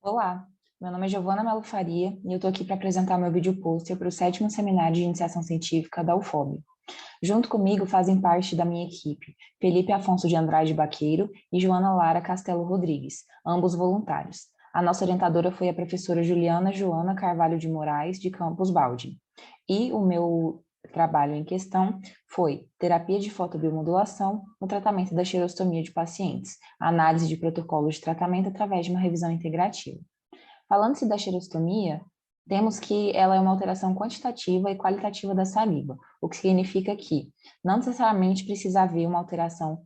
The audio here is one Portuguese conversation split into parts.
Olá, meu nome é Giovana Melo Faria e eu estou aqui para apresentar meu vídeo pôster para o 7º Seminário de Iniciação Científica da UFOB. Junto comigo fazem parte da minha equipe Felipe Afonso de Andrade Baqueiro e Joana Lara Castelo Rodrigues, ambos voluntários. A nossa orientadora foi a professora Juliana Joana Carvalho de Moraes, de Campos Baldi. E o meu trabalho em questão foi terapia de fotobiomodulação no tratamento da xerostomia de pacientes, análise de protocolos de tratamento através de uma revisão integrativa. Falando-se da xerostomia, temos que ela é uma alteração quantitativa e qualitativa da saliva, o que significa que não necessariamente precisa haver uma alteração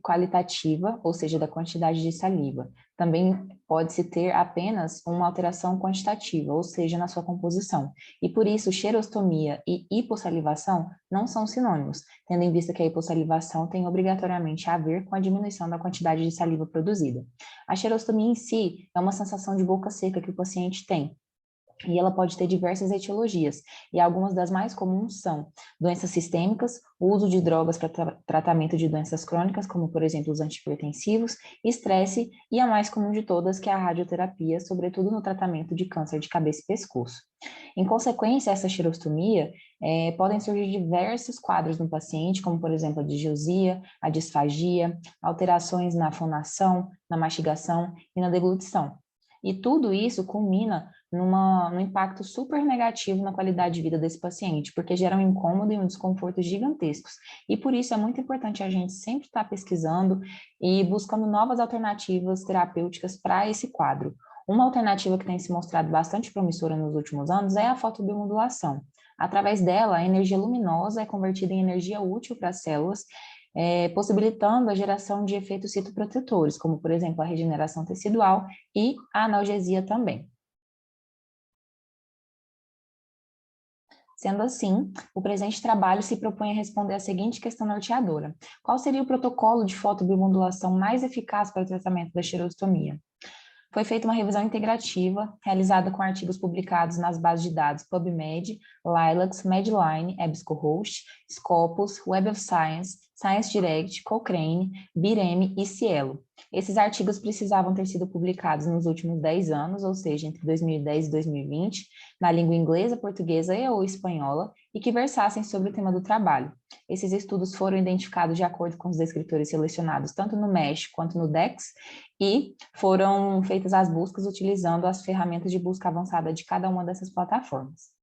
qualitativa, ou seja, da quantidade de saliva. Também pode-se ter apenas uma alteração quantitativa, ou seja, na sua composição. E por isso, xerostomia e hipossalivação não são sinônimos, tendo em vista que a hipossalivação tem obrigatoriamente a ver com a diminuição da quantidade de saliva produzida. A xerostomia em si é uma sensação de boca seca que o paciente tem, e ela pode ter diversas etiologias, e algumas das mais comuns são doenças sistêmicas, o uso de drogas para tratamento de doenças crônicas, como por exemplo os antihipertensivos, estresse e a mais comum de todas, que é a radioterapia, sobretudo no tratamento de câncer de cabeça e pescoço. Em consequência a essa xerostomia, podem surgir diversos quadros no paciente, como por exemplo a disgeusia, a disfagia, alterações na fonação, na mastigação e na deglutição. E tudo isso culmina num impacto super negativo na qualidade de vida desse paciente, porque gera um incômodo e um desconforto gigantescos. E por isso é muito importante a gente sempre estar pesquisando e buscando novas alternativas terapêuticas para esse quadro. Uma alternativa que tem se mostrado bastante promissora nos últimos anos é a fotobiomodulação. Através dela, a energia luminosa é convertida em energia útil para as células, possibilitando a geração de efeitos citoprotetores, como, por exemplo, a regeneração tecidual e a analgesia também. Sendo assim, o presente trabalho se propõe a responder a seguinte questão norteadora: qual seria o protocolo de fotobiomodulação mais eficaz para o tratamento da xerostomia? Foi feita uma revisão integrativa, realizada com artigos publicados nas bases de dados PubMed, Lilacs, Medline, EBSCOhost, Scopus, Web of Science, ScienceDirect, Cochrane, BIREM e Cielo. Esses artigos precisavam ter sido publicados nos últimos 10 anos, ou seja, entre 2010 e 2020, na língua inglesa, portuguesa e ou espanhola, e que versassem sobre o tema do trabalho. Esses estudos foram identificados de acordo com os descritores selecionados tanto no MESH quanto no DEX, e foram feitas as buscas utilizando as ferramentas de busca avançada de cada uma dessas plataformas.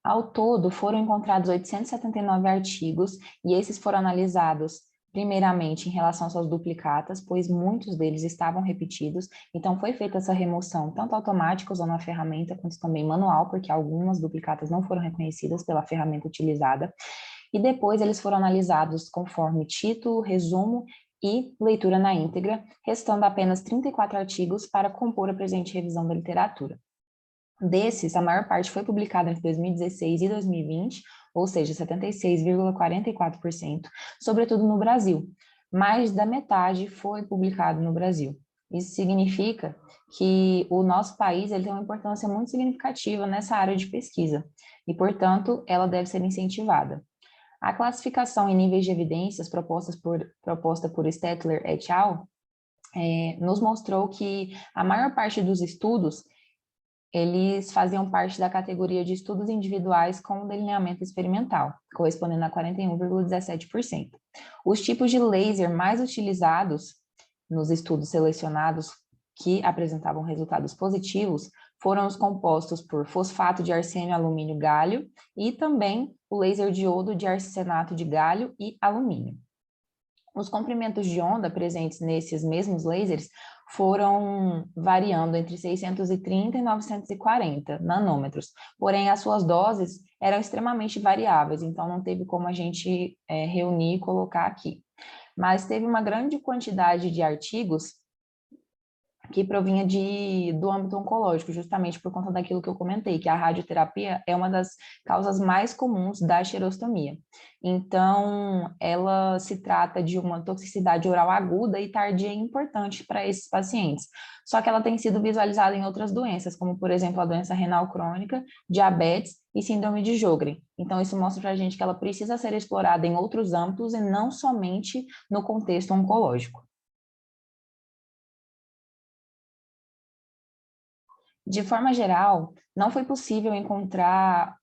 Ao todo, foram encontrados 879 artigos, e esses foram analisados primeiramente em relação aos seus duplicatas, pois muitos deles estavam repetidos, então foi feita essa remoção tanto automática usando a ferramenta, quanto também manual, porque algumas duplicatas não foram reconhecidas pela ferramenta utilizada, e depois eles foram analisados conforme título, resumo e leitura na íntegra, restando apenas 34 artigos para compor a presente revisão da literatura. Desses, a maior parte foi publicada entre 2016 e 2020, ou seja, 76,44%, sobretudo no Brasil. Mais da metade foi publicado no Brasil. Isso significa que o nosso país ele tem uma importância muito significativa nessa área de pesquisa e, portanto, ela deve ser incentivada. A classificação em níveis de evidências proposta por Stetler et al. Nos mostrou que a maior parte dos estudos eles faziam parte da categoria de estudos individuais com delineamento experimental, correspondendo a 41,17%. Os tipos de laser mais utilizados nos estudos selecionados que apresentavam resultados positivos foram os compostos por fosfato de arsênio, alumínio, galho e também o laser diodo de arsenato de galho e alumínio. Os comprimentos de onda presentes nesses mesmos lasers foram variando entre 630 e 940 nanômetros, porém as suas doses eram extremamente variáveis, então não teve como a gente reunir e colocar aqui. Mas teve uma grande quantidade de artigos que provinha do âmbito oncológico, justamente por conta daquilo que eu comentei, que a radioterapia é uma das causas mais comuns da xerostomia. Então, ela se trata de uma toxicidade oral aguda e tardia importante para esses pacientes. Só que ela tem sido visualizada em outras doenças, como, por exemplo, a doença renal crônica, diabetes e síndrome de Sjögren. Então, isso mostra para a gente que ela precisa ser explorada em outros âmbitos e não somente no contexto oncológico. De forma geral, não foi possível encontrar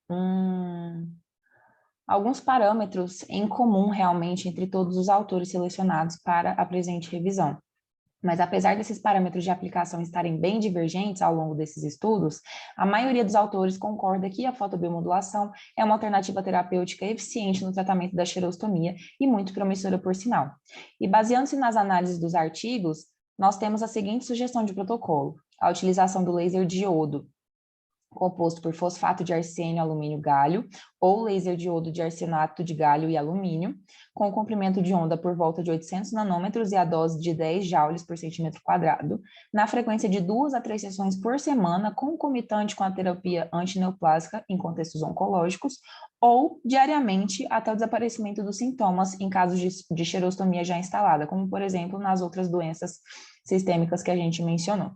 alguns parâmetros em comum realmente entre todos os autores selecionados para a presente revisão. Mas apesar desses parâmetros de aplicação estarem bem divergentes ao longo desses estudos, a maioria dos autores concorda que a fotobiomodulação é uma alternativa terapêutica eficiente no tratamento da xerostomia e muito promissora por sinal. E baseando-se nas análises dos artigos, nós temos a seguinte sugestão de protocolo: a utilização do laser diodo, composto por fosfato de arsênio, alumínio, galho, ou laser diodo de arsenato de galho e alumínio, com o comprimento de onda por volta de 800 nanômetros e a dose de 10 joules por centímetro quadrado, na frequência de 2 a 3 sessões por semana, concomitante com a terapia antineoplásica em contextos oncológicos, ou diariamente até o desaparecimento dos sintomas em casos de xerostomia já instalada, como, por exemplo, nas outras doenças sistêmicas que a gente mencionou.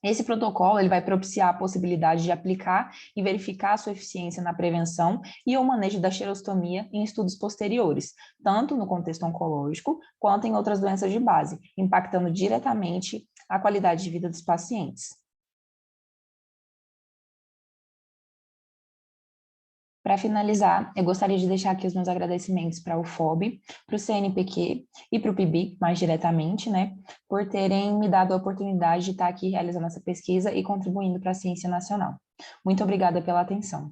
Esse protocolo ele vai propiciar a possibilidade de aplicar e verificar a sua eficiência na prevenção e o manejo da xerostomia em estudos posteriores, tanto no contexto oncológico quanto em outras doenças de base, impactando diretamente a qualidade de vida dos pacientes. Para finalizar, eu gostaria de deixar aqui os meus agradecimentos para o FOB, para o CNPq e para o PIBIC, mais diretamente, né, por terem me dado a oportunidade de estar aqui realizando essa pesquisa e contribuindo para a ciência nacional. Muito obrigada pela atenção.